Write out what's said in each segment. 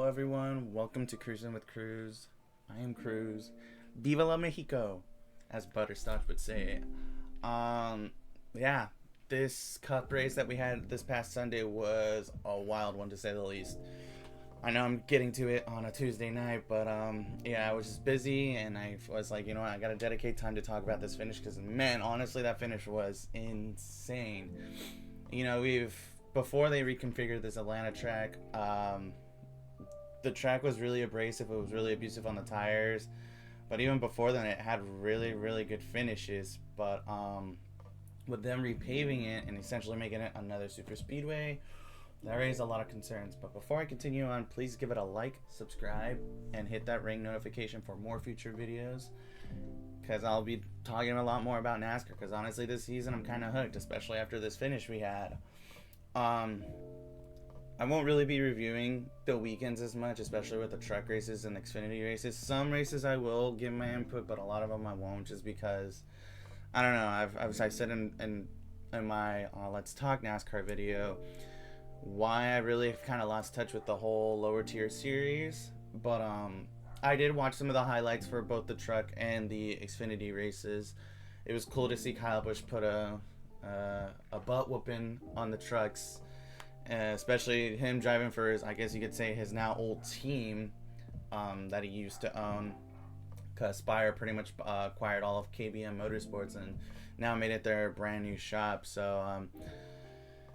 Hello everyone, welcome to Cruising with Cruz. I am Cruz. Viva la Mexico, as Butterscotch would say. Um, yeah, this cup race that we had this past Sunday was a wild one to say the least. I know I'm getting to it on a Tuesday night, but yeah, I was just busy and I was like, you know what, I gotta dedicate time to talk about this finish because man, honestly, that finish was insane. We've before they reconfigured this Atlanta track, the track was really abrasive. It was really abusive on the tires, but even before then, it had really, really good finishes. But with them repaving it and essentially making it another super speedway, that raised a lot of concerns. But before I continue on, please give it a like, subscribe, and hit that ring notification for more future videos. Because I'll be talking a lot more about NASCAR. Because honestly, this season I'm kind of hooked, especially after this finish we had. I won't really be reviewing the weekends as much, especially with the truck races and Xfinity races. Some races I will give my input, but a lot of them I won't, just because I don't know. I said in my Let's Talk NASCAR video why I really kind of lost touch with the whole lower tier series, but I did watch some of the highlights for both the truck and the Xfinity races. It was cool to see Kyle Busch put a butt whooping on the trucks, especially him driving for his, I guess you could say, his now old team that he used to own, because Spire pretty much acquired all of KBM Motorsports and now made it their brand new shop. So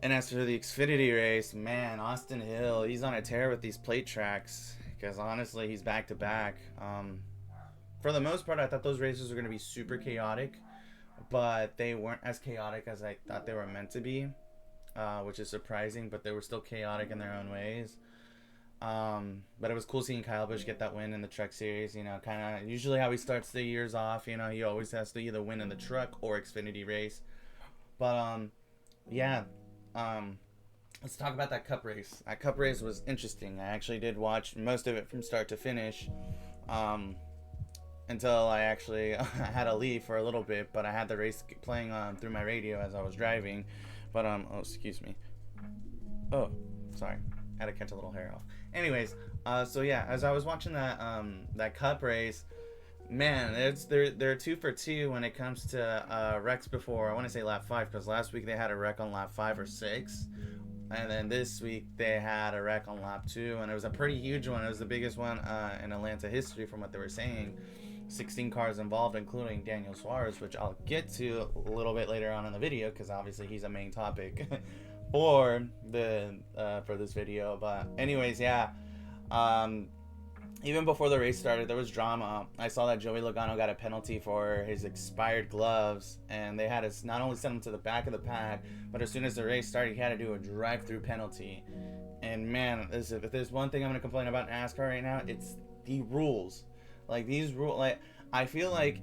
and as for the Xfinity race, man, Austin Hill, he's on a tear with these plate tracks, because honestly he's back to back. For the most part, I thought those races were going to be super chaotic, but they weren't as chaotic as I thought they were meant to be, which is surprising, but they were still chaotic in their own ways. But it was cool seeing Kyle Busch get that win in the truck series. Kind of usually how he starts the years off. He always has to either win in the truck or Xfinity race. But yeah, let's talk about that cup race. That cup race was interesting. I actually did watch most of it from start to finish. Until I actually had to leave for a little bit, but I had the race playing on through my radio as I was driving. But oh, excuse me. Oh, sorry. Had to catch a little hair off. Anyways, so yeah, as I was watching that cup race, man, they're 2 for 2 when it comes to wrecks before. I want to say lap 5, because last week they had a wreck on lap 5 or 6. And then this week they had a wreck on lap 2, and it was a pretty huge one. It was the biggest one in Atlanta history from what they were saying. 16 cars involved, including Daniel Suarez, which I'll get to a little bit later on in the video, because obviously he's a main topic for this video. But anyways, yeah, even before the race started, there was drama. I saw that Joey Logano got a penalty for his expired gloves, and they had to not only send him to the back of the pack, but as soon as the race started, he had to do a drive-through penalty. And man, if there's one thing I'm going to complain about NASCAR right now, it's the rules. I feel like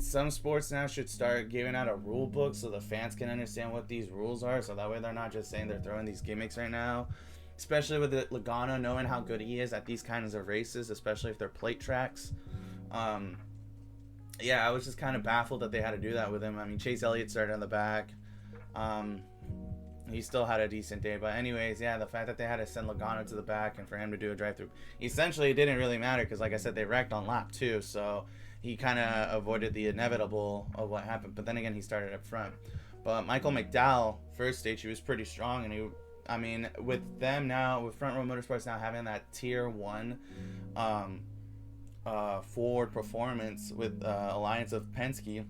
some sports now should start giving out a rule book so the fans can understand what these rules are, so that way they're not just saying they're throwing these gimmicks right now. Especially with Logano, knowing how good he is at these kinds of races, especially if they're plate tracks. Yeah, I was just kind of baffled that they had to do that with him. I mean, Chase Elliott started on the back. He still had a decent day, but anyways, yeah, the fact that they had to send Logano to the back and for him to do a drive-through, essentially it didn't really matter, because like I said, they wrecked on lap 2, so he kind of avoided the inevitable of what happened. But then again, he started up front. But Michael McDowell, first stage, he was pretty strong, and with them now, with Front Row Motorsports now having that tier 1 forward performance with Alliance of Penske,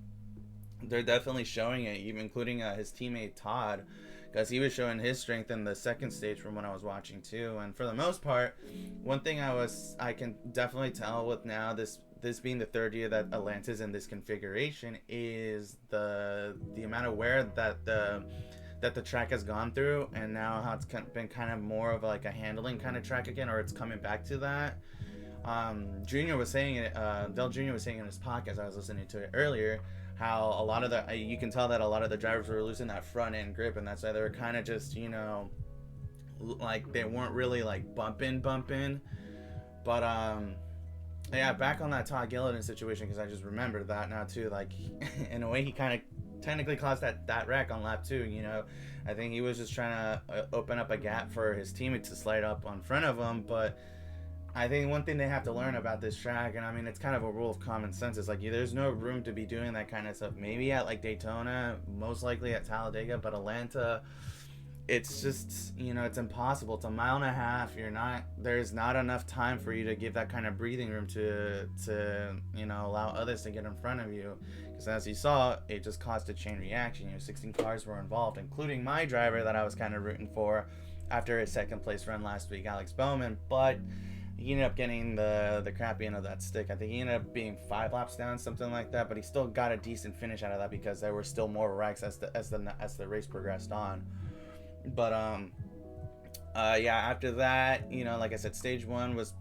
they're definitely showing it, even including his teammate Todd, because he was showing his strength in the second stage from when I was watching too. And for the most part, one thing I can definitely tell with now this being the third year that Atlanta's in this configuration is the amount of wear that the track has gone through, and now how it's been kind of more of like a handling kind of track again, or it's coming back to that. Junior was saying it, Dale Jr. was saying in his podcast, I was listening to it earlier, how a lot of you can tell that a lot of the drivers were losing that front end grip, and that's why they were kind of just, like they weren't really like bumping. But yeah, back on that Todd Gilliland situation, because I just remembered that now too. Like in a way, he kind of technically caused that wreck on lap 2. I think he was just trying to open up a gap for his teammate to slide up on front of him. But I think one thing they have to learn about this track, and I mean, it's kind of a rule of common sense, is like there's no room to be doing that kind of stuff. Maybe at like Daytona, most likely at Talladega, but Atlanta, it's just, it's impossible. It's a mile and a half. There's not enough time for you to give that kind of breathing room to allow others to get in front of you. Because as you saw, it just caused a chain reaction. 16 cars were involved, including my driver that I was kind of rooting for after his second place run last week, Alex Bowman. But he ended up getting the crappy end of that stick. I think he ended up being 5 laps down, something like that. But he still got a decent finish out of that because there were still more wrecks as the race progressed on. But after that, like I said, stage 1 was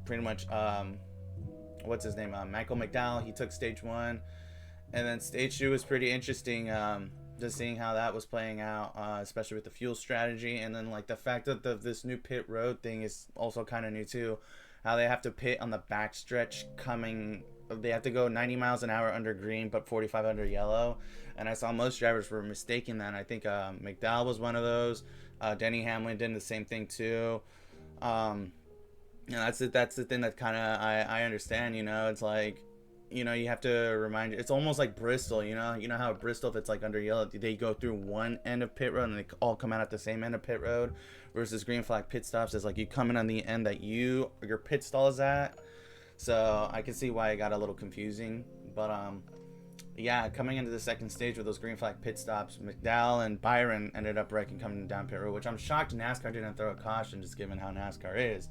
pretty much what's his name, Michael McDowell. He took stage 1, and then stage 2 was pretty interesting. Just seeing how that was playing out, especially with the fuel strategy, and then like the fact that this new pit road thing is also kind of new too. How they have to pit on the backstretch they have to go 90 miles an hour under green but 45 under yellow, and I saw most drivers were mistaking that. I think McDowell was one of those. Denny Hamlin did the same thing too. That's the thing that kind of I understand. It's like, you have to remind you, it's almost like Bristol. You know how Bristol, if it's like under yellow, they go through one end of pit road and they all come out at the same end of pit road, versus green flag pit stops is like you come in on the end that your pit stall is at. So I can see why it got a little confusing. But coming into the second stage with those green flag pit stops, McDowell and Byron ended up wrecking coming down pit road, which I'm shocked NASCAR didn't throw a caution, just given how NASCAR is.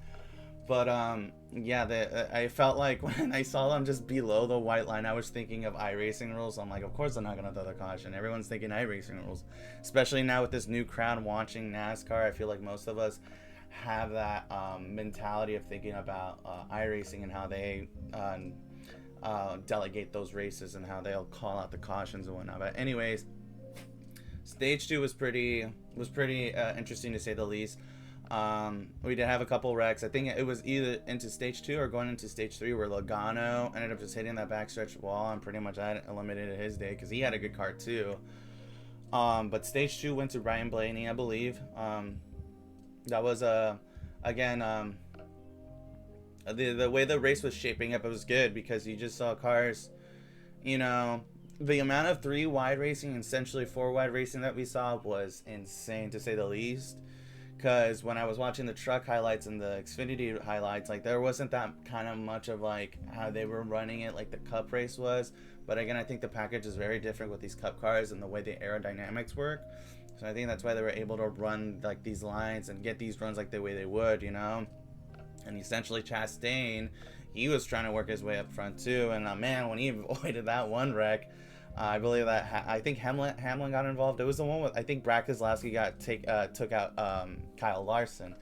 But I felt like when I saw them just below the white line, I was thinking of iRacing rules. I'm like, of course they're not gonna throw the caution. Everyone's thinking iRacing rules, especially now with this new crowd watching NASCAR. I feel like most of us have that mentality of thinking about iRacing and how they delegate those races and how they'll call out the cautions and whatnot. But anyways, stage 2 was pretty interesting to say the least. We did have a couple wrecks. I think it was either into stage 2 or going into stage 3 where Logano ended up just hitting that backstretch wall, and pretty much that eliminated his day because he had a good car too. But stage 2 went to Ryan Blaney, I believe. That was again the way the race was shaping up, it was good because you just saw cars, the amount of 3 wide racing and essentially 4 wide racing that we saw was insane, to say the least. Because when I was watching the truck highlights and the Xfinity highlights, like there wasn't that kind of much of like how they were running it like the Cup race was. But again, I think the package is very different with these Cup cars and the way the aerodynamics work. So I think that's why they were able to run like these lines and get these runs like the way they would, And essentially Chastain, he was trying to work his way up front too. And man, when he avoided that one wreck, I believe that I think Hamlin got involved. It was the one with, I think Brad Keselowski took out Kyle Larson,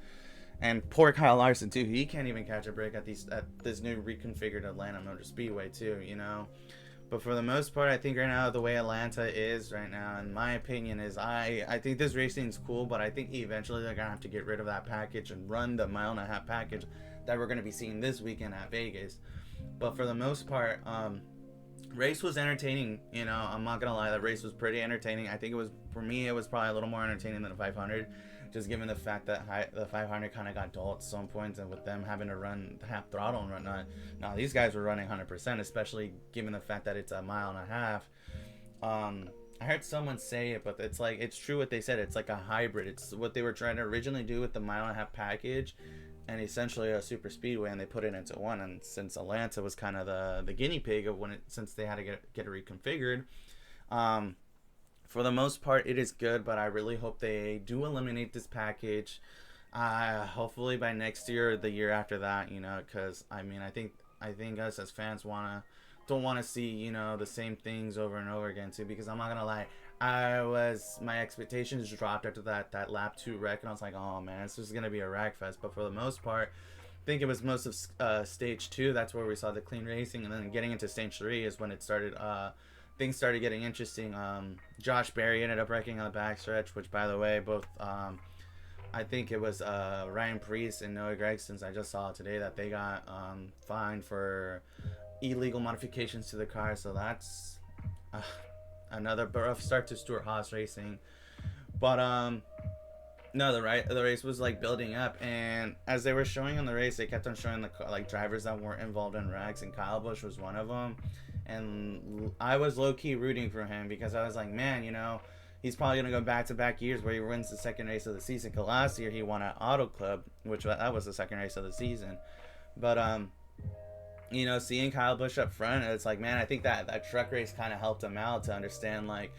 and poor Kyle Larson too. He can't even catch a break at this new reconfigured Atlanta Motor Speedway too. But for the most part, I think right now the way Atlanta is right now, in my opinion, is I think this racing's cool, but I think eventually they're gonna have to get rid of that package and run the mile and a half package that we're gonna be seeing this weekend at Vegas. But for the most part, race was entertaining. I'm not gonna lie, the race was pretty entertaining. I think it was, for me, it was probably a little more entertaining than the 500, just given the fact that the 500 kind of got dull at some points, and with them having to run half throttle and whatnot. Now these guys were running 100%, especially given the fact that it's a mile and a half. I heard someone say it, but it's true what they said. It's like a hybrid. It's what they were trying to originally do with the mile and a half package and essentially a super speedway, and they put it into one. And since Atlanta was kind of the guinea pig of since they had to get it reconfigured, for the most part it is good, but I really hope they do eliminate this package, hopefully by next year or the year after that, because I think us as fans don't want to see the same things over and over again too, because I'm not gonna lie, my expectations dropped after that lap 2 wreck, and I was like, oh man, this is gonna be a wreck fest. But for the most part, I think it was most of stage 2, that's where we saw the clean racing, and then getting into stage 3 is when it started, things started getting interesting. Josh Berry ended up wrecking on the backstretch, which, by the way, both I think it was Ryan Preece and Noah Gregson's, I just saw today that they got fined for illegal modifications to the car. So that's another rough start to Stewart-Haas racing. But no, the race was like building up, and as they were showing on the race, they kept on showing the like drivers that weren't involved in wrecks, and Kyle Busch was one of them. And I was low key rooting for him because I was like, man, he's probably gonna go back to back years where he wins the second race of the season. Cause last year he won at Auto Club, which that was the second race of the season. But seeing Kyle Busch up front, it's like, man, I think that truck race kind of helped him out to understand like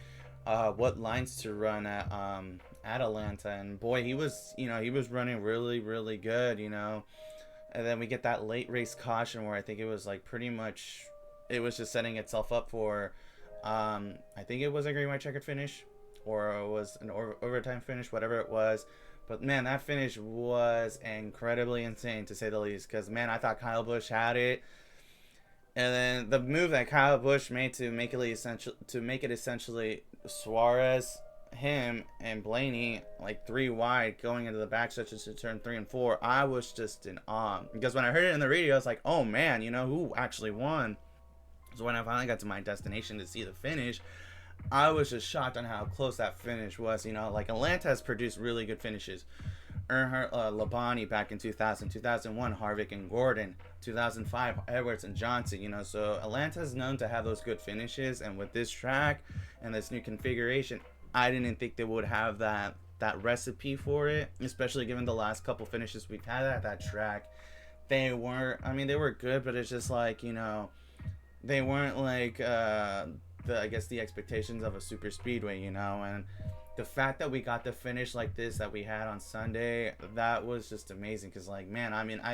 what lines to run at Atlanta, and boy, he was running really, really good, and then we get that late race caution where I think it was like pretty much it was just setting itself up for I think it was a green white checkered finish, or it was an overtime finish, whatever it was. But man, that finish was incredibly insane to say the least, because man, I thought Kyle Busch had it. And then the move that Kyle Busch made to make it essentially Suarez, him, and Blaney like 3 wide going into the back stretches to turn 3 and 4, I was just in awe. Because when I heard it in the radio, I was like, oh man, who actually won? So when I finally got to my destination to see the finish, I was just shocked on how close that finish was. Like Atlanta has produced really good finishes. Earnhardt, Labonte back in 2000, 2001, Harvick and Gordon, 2005, Edwards and Johnson, so Atlanta is known to have those good finishes, and with this track and this new configuration, I didn't think they would have that recipe for it, especially given the last couple finishes we've had at that track. They were good, but it's just like, they weren't like the expectations of a super speedway, and the fact that we got the finish like this that we had on Sunday, that was just amazing. Because like, man,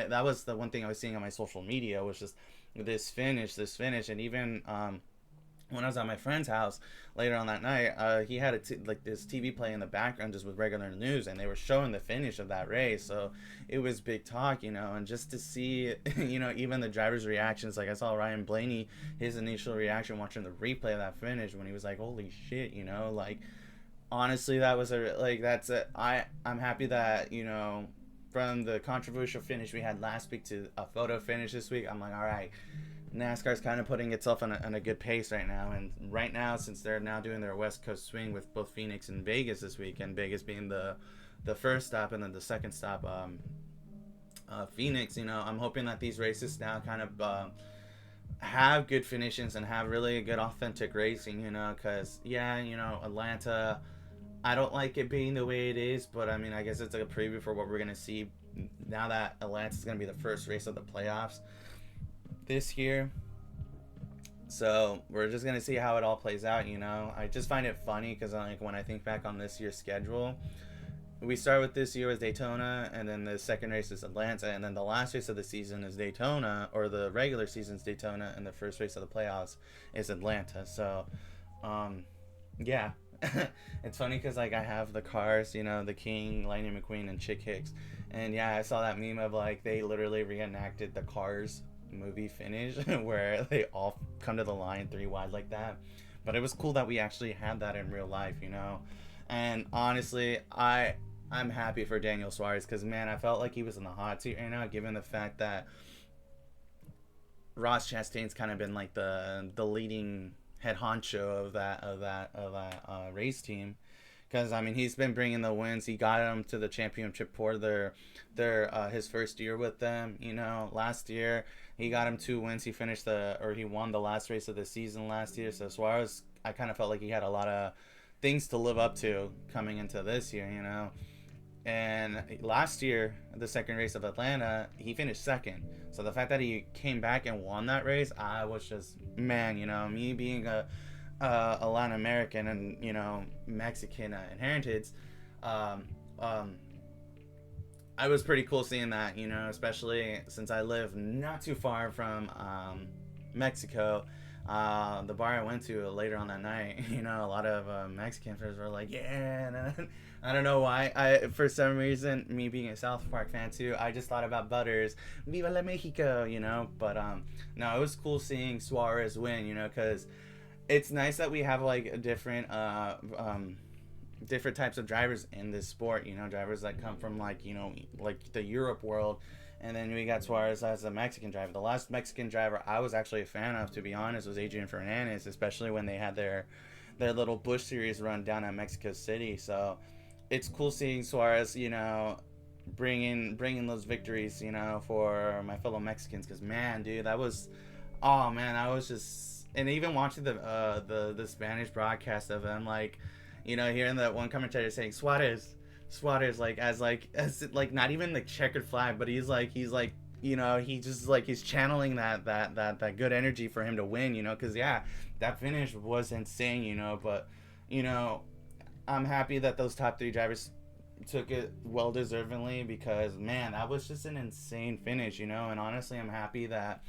that was the one thing I was seeing on my social media was just this finish, and even when I was at my friend's house later on that night, he had this TV play in the background just with regular news, and they were showing the finish of that race. So it was big talk, and just to see, even the drivers' reactions. Like I saw Ryan Blaney, his initial reaction watching the replay of that finish when he was like, "Holy shit!" Like honestly, that was I'm happy that from the controversial finish we had last week to a photo finish this week. I'm like, all right. NASCAR's kind of putting itself on a good pace right now, and right now, since they're now doing their West Coast swing with both Phoenix and Vegas this week, and Vegas being the first stop and then the second stop, Phoenix, I'm hoping that these races now kind of have good finishes and have really good authentic racing, because Atlanta, I don't like it being the way it is, but I guess it's like a preview for what we're gonna see now that Atlanta's gonna be the first race of the playoffs this year. So we're just gonna see how it all plays out. I just find it funny because when I think back on this year's schedule, we start with this year as Daytona, and then the second race is Atlanta, and then the last race of the season is Daytona, or the regular season's Daytona, and the first race of the playoffs is Atlanta. So yeah. It's funny because I have the cars, the King, Lightning McQueen, and Chick Hicks, and yeah, I saw that meme of they literally reenacted the Cars movie finish where they all come to the line 3 wide like that. But it was cool that we actually had that in real life, and honestly, I'm happy for Daniel Suarez, because man, I felt like he was in the hot seat right now, given the fact that Ross Chastain's kind of been like the leading head honcho of that race team, because he's been bringing the wins. He got them to the championship for their his first year with them. Last year he got him 2 wins. He won the last race of the season last year. So Suarez, I kind of felt like he had a lot of things to live up to coming into this year. And last year, the second race of Atlanta, he finished second. So the fact that he came back and won that race, I was just, man, me being a Latin American and, Mexican inherited, I was pretty cool seeing that, especially since I live not too far from Mexico. The bar I went to later on that night, a lot of Mexican friends were like, yeah, and I don't know why. For some reason, me being a South Park fan too, I just thought about Butters, Viva la Mexico, but no, it was cool seeing Suarez win, because it's nice that we have like different types of drivers in this sport, drivers that come from like the Europe world. And then we got Suarez as a Mexican driver. The last Mexican driver I was actually a fan of, to be honest, was Adrian Fernandez, especially when they had their their little Bush Series run down at Mexico City. So it's cool seeing Suarez, you know, bringing those victories, you know, for my fellow Mexicans. Because man, dude, that was, oh man, I was just, and even watching the Spanish broadcast of him, like, you know, hearing that one commentator saying Suarez, like not even the checkered flag, but he's like, you know, he just like he's channeling that good energy for him to win, you know, because yeah, that finish was insane, you know, but you know, I'm happy that those top three drivers took it well deservingly, because man, that was just an insane finish, you know. And honestly, I'm happy that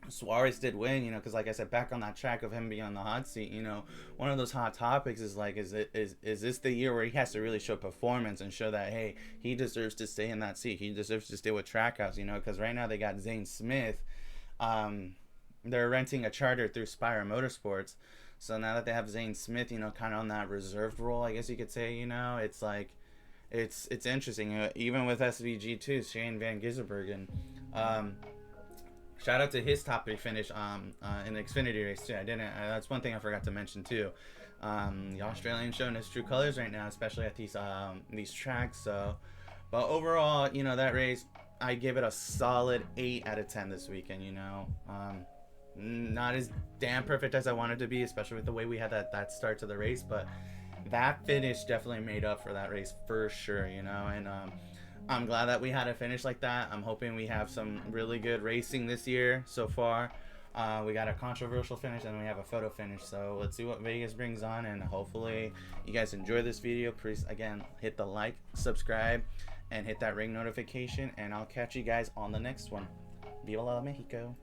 Suarez did win, you know, because like I said, back on that track of him being on the hot seat, you know, one of those hot topics is like, is this the year where he has to really show performance and show that, hey, he deserves to stay in that seat, he deserves to stay with Trackhouse, you know, because right now they got Zane Smith, they're renting a charter through Spire Motorsports, so now that they have Zane Smith, you know, kind of on that reserved role, I guess you could say, you know, it's like, it's interesting, even with SVG too, Shane Van Gisbergen, shout out to his top three finish in the Xfinity race too. I didn't. That's one thing I forgot to mention too. The Australian showing his true colors right now, especially at these tracks. So, but overall, you know, that race, I give it a solid 8 out of 10 this weekend. You know, not as damn perfect as I wanted to be, especially with the way we had that start to the race, but that finish definitely made up for that race for sure. You know, and I'm glad that we had a finish like that. I'm hoping we have some really good racing this year so far. We got a controversial finish and we have a photo finish. So let's see what Vegas brings on, and hopefully you guys enjoy this video. Please, again, hit the like, subscribe, and hit that ring notification, and I'll catch you guys on the next one. Viva la Mexico.